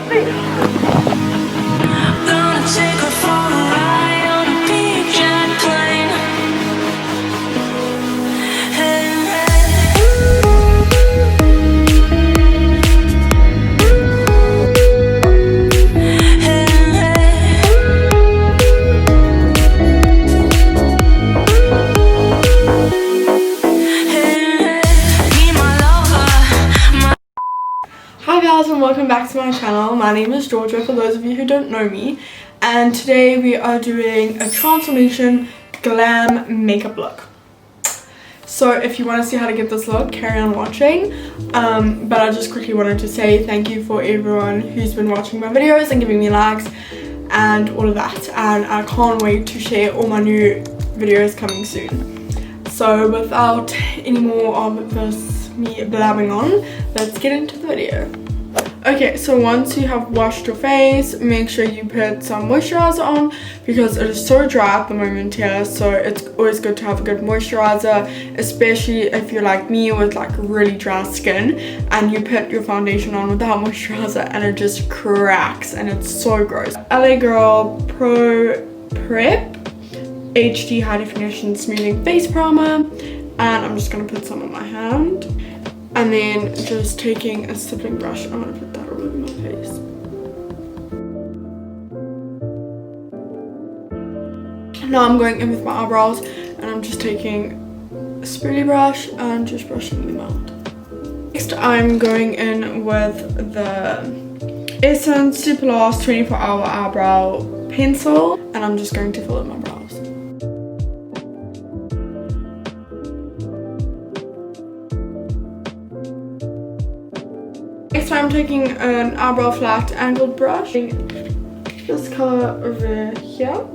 Gonna take her for a ride on a big jet plane. Hey, Hi guys and welcome back to my channel. My name is Georgia for those of you who don't know me, and today we are doing a transformation glam makeup look. So if you want to see how to get this look, carry on watching, but I just quickly wanted to say thank you for everyone who's been watching my videos and giving me likes and all of that, and I can't wait to share all my new videos coming soon. So without any more of this me blabbing on, let's get into the video. Okay, so once you have washed your face, make sure you put some moisturizer on because it is so dry at the moment here, so it's always good to have a good moisturizer, especially if you're like me with like really dry skin and you put your foundation on without moisturizer and it just cracks and it's so gross. LA Girl Pro Prep HD High Definition Smoothing Face Primer, and I'm just going to put some on my hand. And then just taking a stippling brush, I'm going to put that all over my face. Now I'm going in with my eyebrows and I'm just taking a spoolie brush and just brushing them out. Next I'm going in with the Essence Super Last 24-Hour Eyebrow Pencil and I'm just going to fill in my brows. Next I'm taking an eyebrow flat angled brush, this color over here.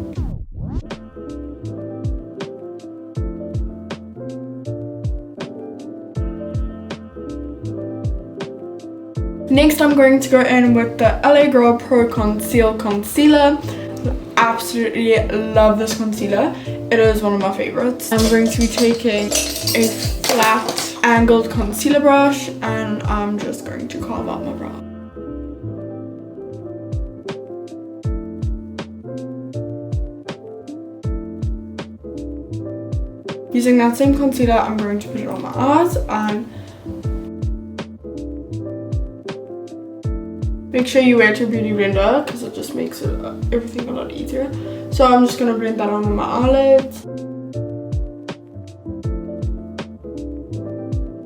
Next I'm going to go in with the LA Girl Pro Conceal Concealer. Absolutely love this concealer. It is one of my favorites. I'm going to be taking a flat angled concealer brush and I'm just going to carve out my brow. Using that same concealer, I'm going to put it on my eyes and make sure you wear it to a beauty blender because it just makes everything a lot easier. So I'm just going to blend that on my eyelids.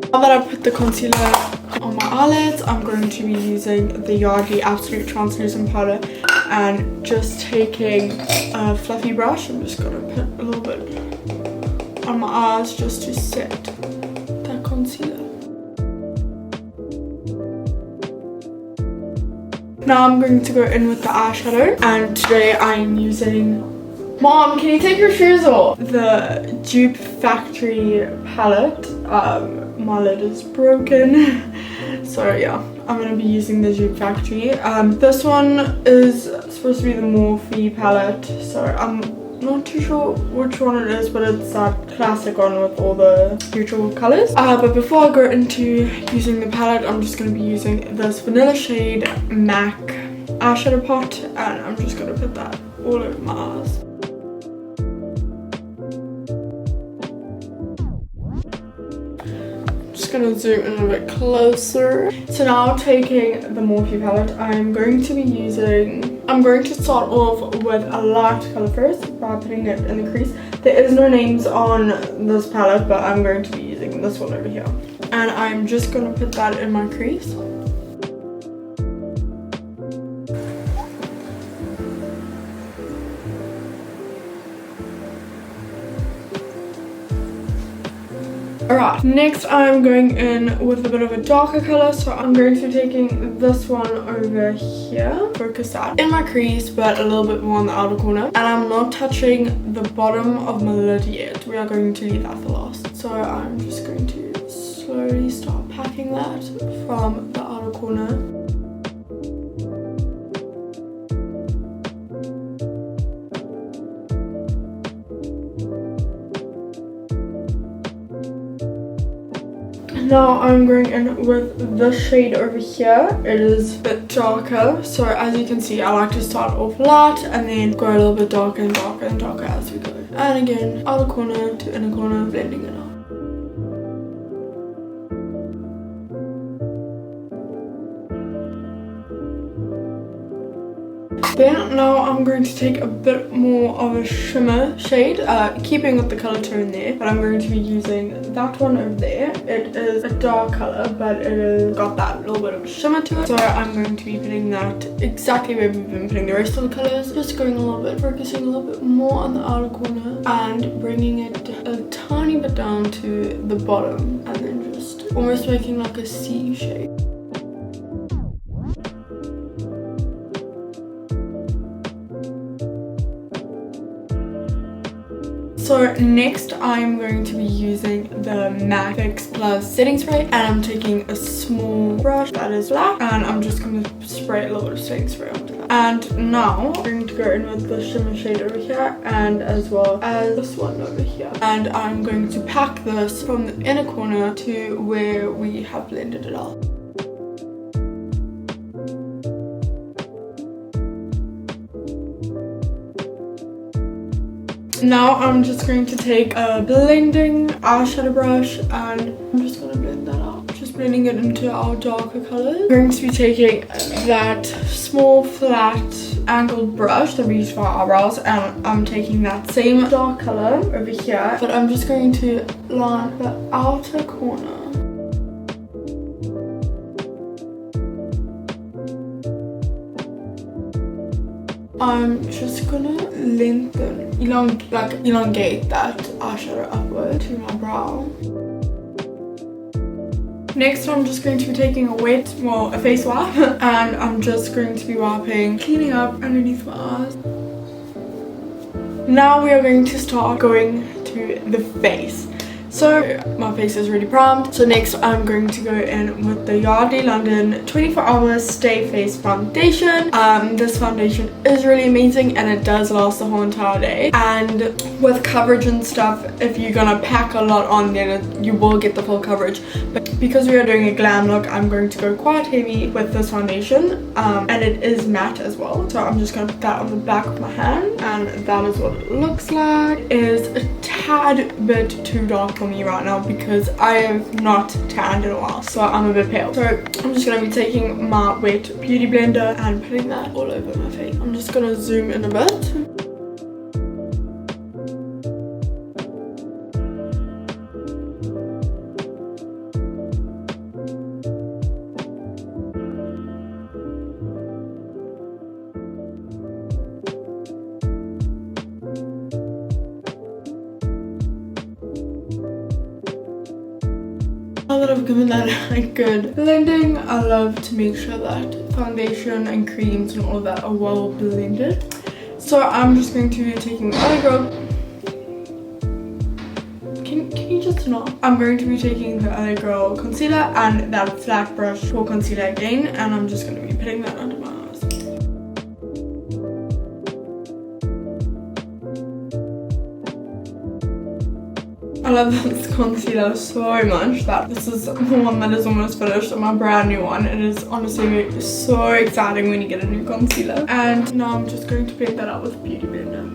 Now that I've put the concealer on my eyelids, I'm going to be using the Yardley Absolute Translucent Powder and just taking a fluffy brush. I'm just going to put a little bit on my eyes just to set that concealer. Now I'm going to go in with the eyeshadow, and today I'm using... Mom, can you take your shoes off? The Dupe Factory palette. My lid is broken. So yeah, I'm going to be using the Dupe Factory. This one is supposed to be the Morphe palette, so I'm not too sure which one it is, but it's that classic one with all the neutral colors. But before I go into using the palette, I'm just going to be using this Vanilla Shade MAC eyeshadow pot, and I'm just going to put that all over my eyes. Just going to zoom in a bit closer. So now taking the Morphe palette, I'm going to start off with a light color first by putting it in the crease. There is no names on this palette, but I'm going to be using this one over here. And I'm just going to put that in my crease. Alright, next I'm going in with a bit of a darker color, so I'm going to be taking this one over here, focus that in my crease but a little bit more on the outer corner, and I'm not touching the bottom of my lid yet. We are going to leave that for last. So I'm just going to slowly start packing that from the outer corner. now I'm going in with this shade over here. It is a bit darker, so as you can see, I like to start off light and then go a little bit darker and darker and darker as we go. And again, outer corner to inner corner, blending it out. Then now I'm going to take a bit more of a shimmer shade, keeping with the color tone there, but I'm going to be using that one over there. It is a dark color, but it has got that little bit of a shimmer to it. So I'm going to be putting that exactly where we've been putting the rest of the colors. Just going a little bit, focusing a little bit more on the outer corner and bringing it a tiny bit down to the bottom, and then just almost making like a C shape. So next I'm going to be using the MAC Fix Plus setting spray, and I'm taking a small brush that is black, and I'm just going to spray a little bit of setting spray onto that. And now I'm going to go in with the shimmer shade over here, and as well as this one over here. And I'm going to pack this from the inner corner to where we have blended it out. Now I'm just going to take a blending eyeshadow brush and I'm just going to blend that out. Just blending it into our darker colors. I'm going to be taking that small flat angled brush that we use for our eyebrows, and I'm taking that same dark color over here, but I'm just going to line the outer corner. I'm just gonna elongate that eyeshadow upward to my brow. Next, I'm just going to be taking a face wipe, and I'm just going to be wiping, cleaning up underneath my eyes. Now we are going to start going to the face. So my face is really primed. So next I'm going to go in with the Yardley London 24 Hour Stay Face Foundation. This foundation is really amazing and it does last the whole entire day. And with coverage and stuff, if you're gonna pack a lot on, then you will get the full coverage. But because we are doing a glam look, I'm going to go quite heavy with this foundation. And it is matte as well. So I'm just gonna put that on the back of my hand, and that is what it looks like. It is a tad bit too dark for me right now because I have not tanned in a while, so I'm a bit pale. So I'm just going to be taking my wet beauty blender and putting that all over my face. I'm just going to zoom in a bit. Now that I've given that a good blending, I love to make sure that foundation and creams and all of that are well blended. So I'm just going to be taking the LA Girl. Can you just not? I'm going to be taking the LA Girl concealer and that flat brush for concealer again, and I'm just going to be putting that under my eyes. I love this concealer so much that this is the one that is almost finished and my brand new one. It is honestly so exciting when you get a new concealer. And now I'm just going to blend that out with a beauty blender.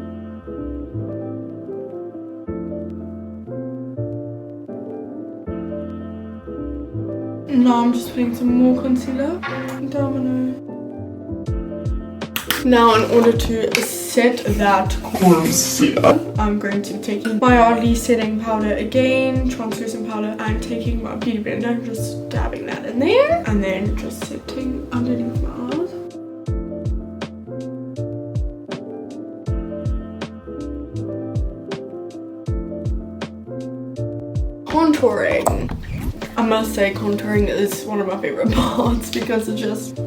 Now I'm just putting some more concealer down my nose. Now in order to set that concealer, I'm going to be taking my Yardley setting powder again, translucent powder, and taking my beauty blender and just dabbing that in there, and then just setting underneath my eyes. Contouring. I must say contouring is one of my favorite parts because it just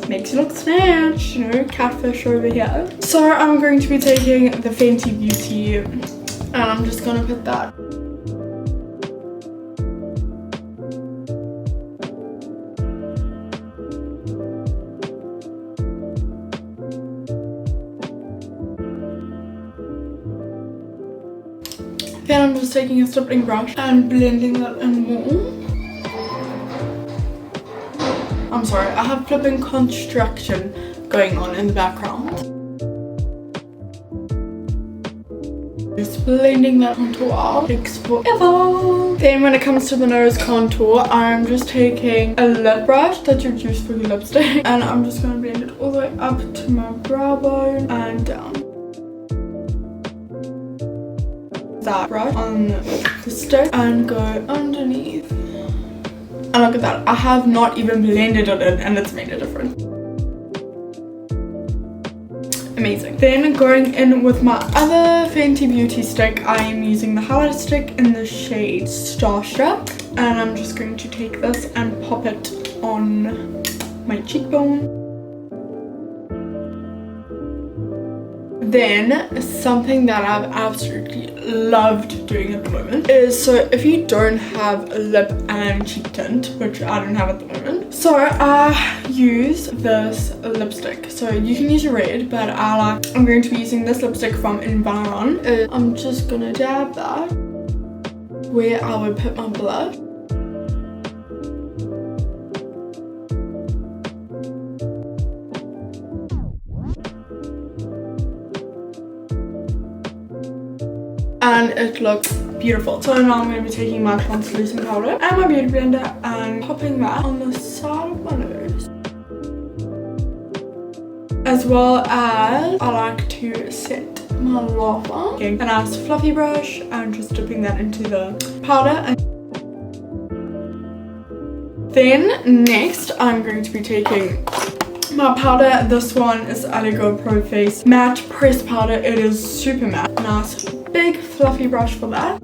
makes you look snatched, you know, catfish over here. So I'm going to be taking the Fenty Beauty and I'm just gonna put that. Then I'm just taking a stippling brush and blending that in more. I'm sorry, I have flipping construction going on in the background. Just blending that contour out takes forever. Then when it comes to the nose contour, I'm just taking a lip brush that you use for your lipstick, and I'm just going to blend it all the way up to my brow bone and down. That brush on the stick and go underneath. And look at that, I have not even blended it in and it's made a difference. Amazing. Then going in with my other Fenty Beauty stick, I am using the highlight stick in the shade Starstruck, and I'm just going to take this and pop it on my cheekbone. Then something that I've absolutely loved doing at the moment is, so if you don't have a lip and cheek tint, which I don't have at the moment, so I use this lipstick. So you can use a red, but I'm going to be using this lipstick from Environ. I'm just gonna dab that where I would put my blush. And it looks beautiful. So now I'm going to be taking my translucent powder and my beauty blender and popping that on the side of my nose. As well as I like to set my lava. Getting a nice fluffy brush and just dipping that into the powder. Then next I'm going to be taking my powder. This one is Aligo Pro Face Matte Press Powder. It is super matte. Nice big fluffy brush for that.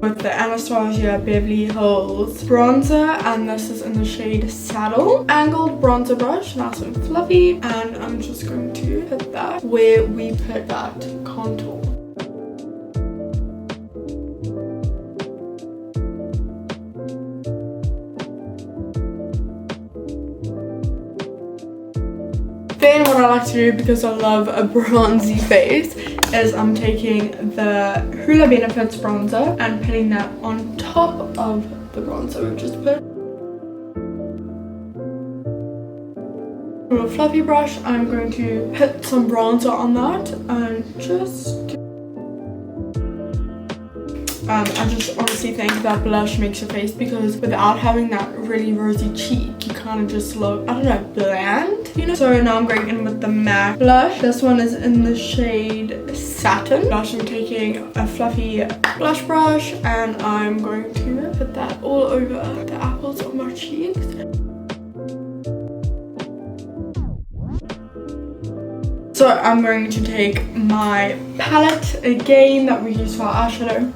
With the Anastasia Beverly Hills bronzer, and this is in the shade Saddle. Angled bronzer brush, nice and fluffy, and I'm just going to hit that where we put that contour. Then what I like to do, because I love a bronzy face, is I'm taking the Hoola Benefits bronzer and putting that on top of the bronzer we just put. With a fluffy brush, I'm going to put some bronzer on that and just... I just honestly think that blush makes your face, because without having that really rosy cheek, you kind of just look, I don't know, bland, you know? So now I'm going in with the MAC blush. This one is in the shade Satin. I'm taking a fluffy blush brush and I'm going to put that all over the apples of my cheeks. So I'm going to take my palette again that we use for our eyeshadow.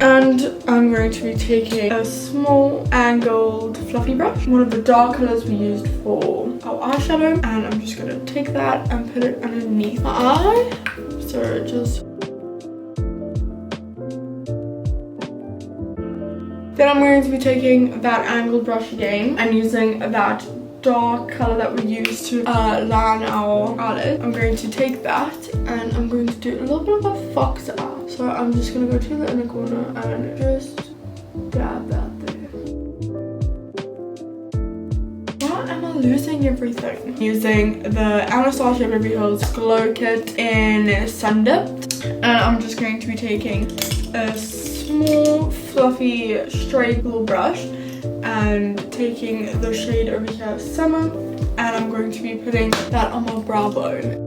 And I'm going to be taking a small angled fluffy brush, one of the dark colors we used for our eyeshadow, and I'm just going to take that and put it underneath my eye. So just... Then I'm going to be taking that angled brush again and using that dark color that we used to line our eyelid. I'm going to take that and I'm going to do a little bit of a fox eye. So I'm just going to go to the inner corner and just dab that there. Why am I losing everything? Using the Anastasia Beverly Hills Glow Kit in Sun Dipped. And I'm just going to be taking a small fluffy straight little brush and taking the shade over here, Summer, and I'm going to be putting that on my brow bone.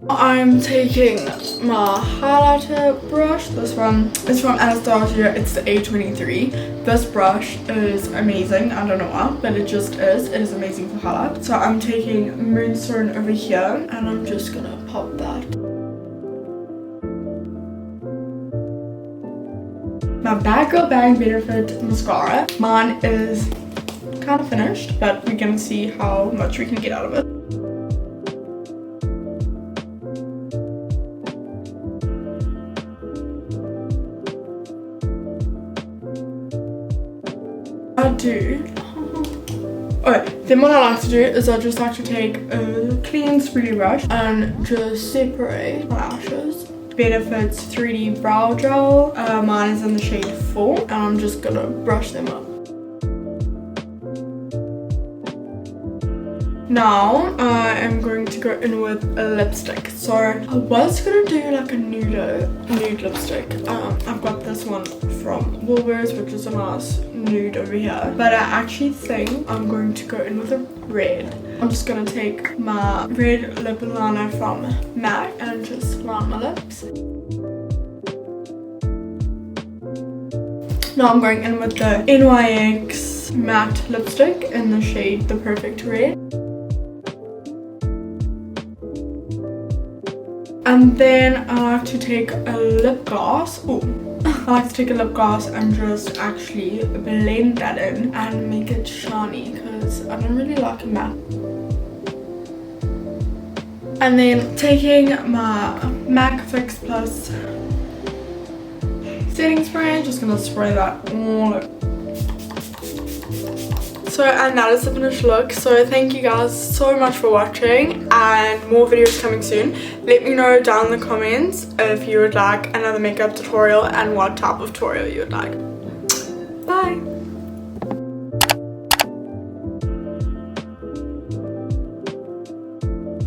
I'm taking my highlighter brush. This one is from Anastasia. It's the A23. This brush is amazing. I don't know why, but it just is. It is amazing for highlight. So I'm taking Moonstone over here and I'm just gonna pop that. My Bad Girl Bang Benefit mascara. Mine is kind of finished, but we're gonna see how much we can get out of it. I do. Oh, then what I like to do is I just like to take a clean spoolie brush and just separate my lashes. Benefits 3D brow gel. Mine is in the shade 4 and I'm just gonna brush them up. Now I am going to go in with a lipstick. So I was gonna do like a nude lipstick. I've got this one from Woolworths, which is a nice nude over here. But I actually think I'm going to go in with a red. I'm just gonna take my red lip liner from MAC and just line my lips. Now I'm going in with the NYX matte lipstick in the shade The Perfect Red. And then I like to take a lip gloss. I like to take a lip gloss and just actually blend that in and make it shiny because I don't really like a matte. And then taking my MAC Fix Plus setting spray, just gonna spray that all over. So, and that is the finished look. So thank you guys so much for watching, and more videos coming soon. Let me know down in the comments if you would like another makeup tutorial and what type of tutorial you would like. Bye!